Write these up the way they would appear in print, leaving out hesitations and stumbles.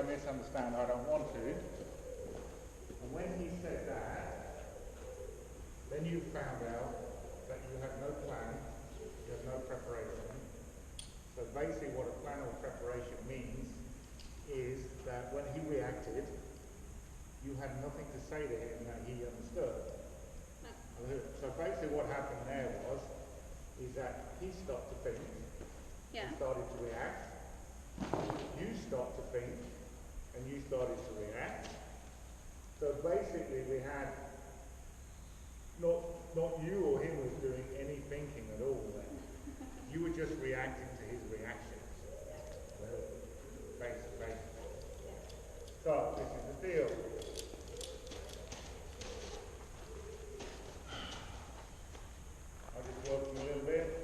misunderstand, I don't want to. And when he said that, then you found out that you had no plan, you had no preparation. So basically what a plan or preparation means is that when he reacted, you had nothing to say to him that he understood. No. So basically what happened there is that he stopped to think, he started to react, you stopped to think, and you started to react. So basically we had, not you or him was doing any thinking at all then. You were just reacting to his reactions. Basically. So this is the deal. I'll just work a little bit.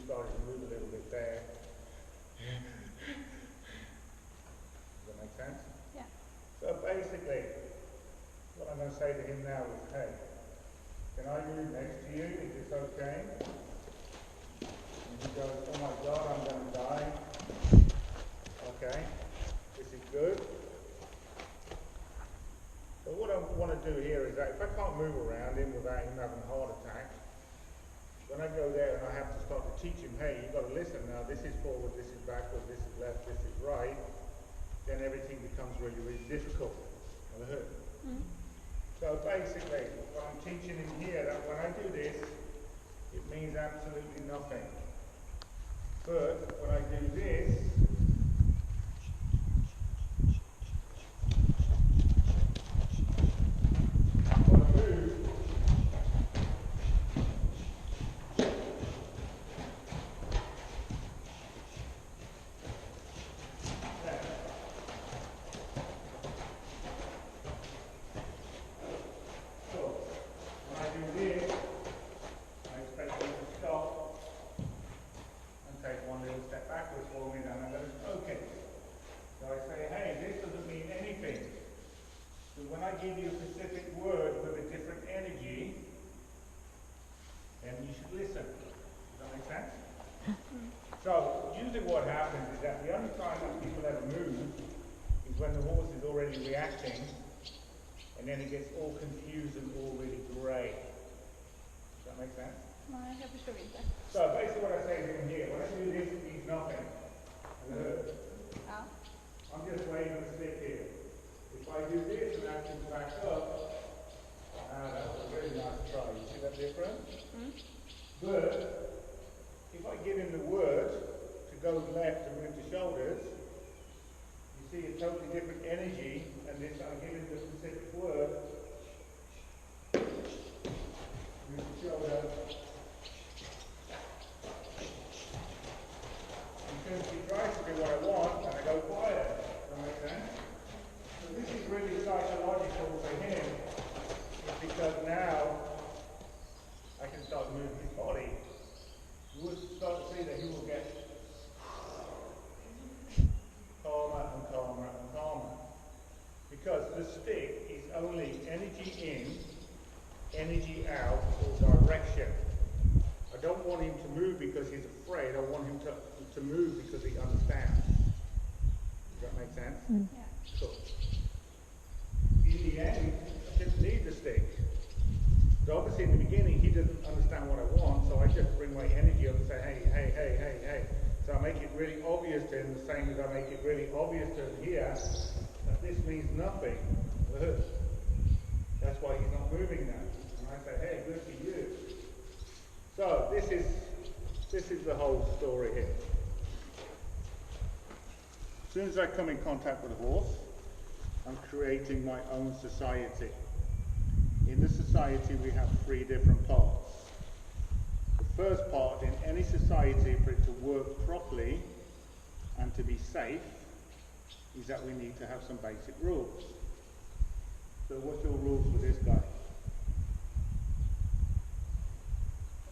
started to move a little bit there. Does that make sense? Yeah. So basically, what I'm going to say to him now is, hey, can I move next to you? Is this okay? And he goes, oh my God, I'm going to die. Okay, this is good. But what I want to do here is that if I can't move around him without him having a heart attack, when I go there and I have to start to teach him, hey, you've got to listen now, this is forward, this is backward, this is left, this is right, then everything becomes really, really difficult. So basically, what I'm teaching him here, that when I do this, it means absolutely nothing. But when I do this, I'm going to move. Give you a specific word with a different energy, then you should listen. Does that make sense? So, usually what happens is that the only time that people ever move is when the horse is already reacting, and then it gets all confused and all really grey. Does that make sense? Nej, jag förstår inte. So, basically what I say to him here, when I do this, it means nothing. Ja. I'm just waving a stick here. If I do this and ask him to back up, that was a really nice try. You see that difference? But if I give him the word to go left and move the shoulders, you see a totally different energy, and this I give him the specific word, move the shoulder. Because he tries to do what I want, and I go quiet. Does that make sense? So this is really psychological for him, because now I can start moving his body. You would start to see that he will get calmer and calmer and calmer. Because the stick is only energy in, energy out, or direction. I don't want him to move because he's afraid. I want him to move because he understands. Does that make sense? Yeah. Cool. In the end, I didn't need the stick. But obviously in the beginning he didn't understand what I want, so I just bring my energy up and say, hey, hey, hey, hey, hey. So I make it really obvious to him, the same as I make it really obvious to him here, that this means nothing. That's why he's not moving now. And I say, hey, good for you. So this is the whole story here. As soon as I come in contact with a horse, I'm creating my own society. In the society we have 3 different parts. The first part in any society, for it to work properly and to be safe, is that we need to have some basic rules. So what's your rules for this guy?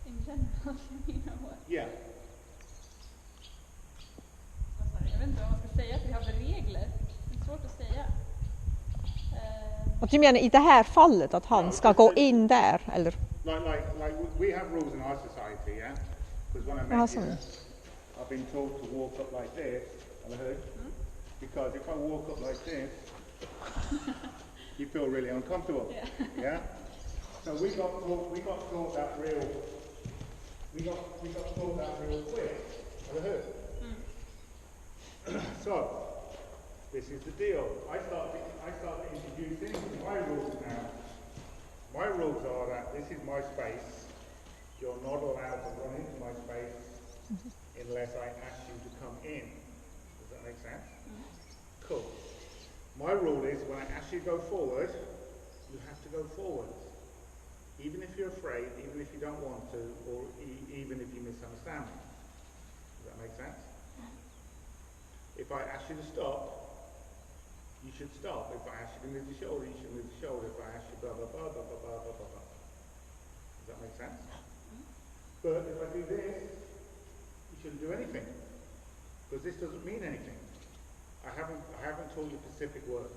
In general, you know what? Yeah. Jag vet inte vad man ska säga, att vi har väl regler. Det är svårt att säga. Och du menar i det här fallet att han ska gå in där, eller? Like we have rules in our society, yeah? Because when I met you, I've been told to walk up like this, have you heard? Because if I walk up like this, you feel really uncomfortable. Yeah? So we got taught that real quick, have you heard? So, this is the deal. I start introducing my rules now. My rules are that this is my space. You're not allowed to run into my space unless I ask you to come in. Does that make sense? Cool. My rule is when I ask you to go forward, you have to go forward. Even if you're afraid, even if you don't want to, or even if you misunderstand me. Does that make sense? If I ask you to stop, you should stop. If I ask you to move the shoulder, you should move the shoulder. If I ask you blah, blah, blah, blah, blah, blah, blah, blah, blah. Does that make sense? But if I do this, shouldn't do anything. Because this doesn't mean anything. I haven't taught you specific words.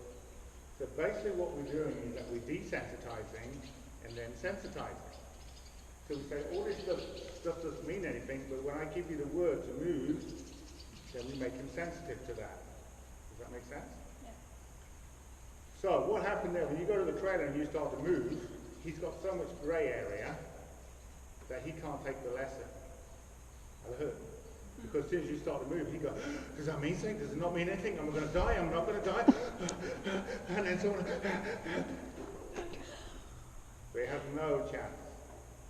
So basically what we're doing is that we're desensitizing and then sensitizing. So we say all this stuff doesn't mean anything, but when I give you the word to move, then we make him sensitive to that. Does that make sense? Yeah. So what happened there, when you go to the trailer and you start to move, he's got so much grey area that he can't take the lesson. I heard. Because as soon as you start to move, he goes, does that mean something? Does it not mean anything? Am I going to die? I'm not going to die? And then someone... They have no chance.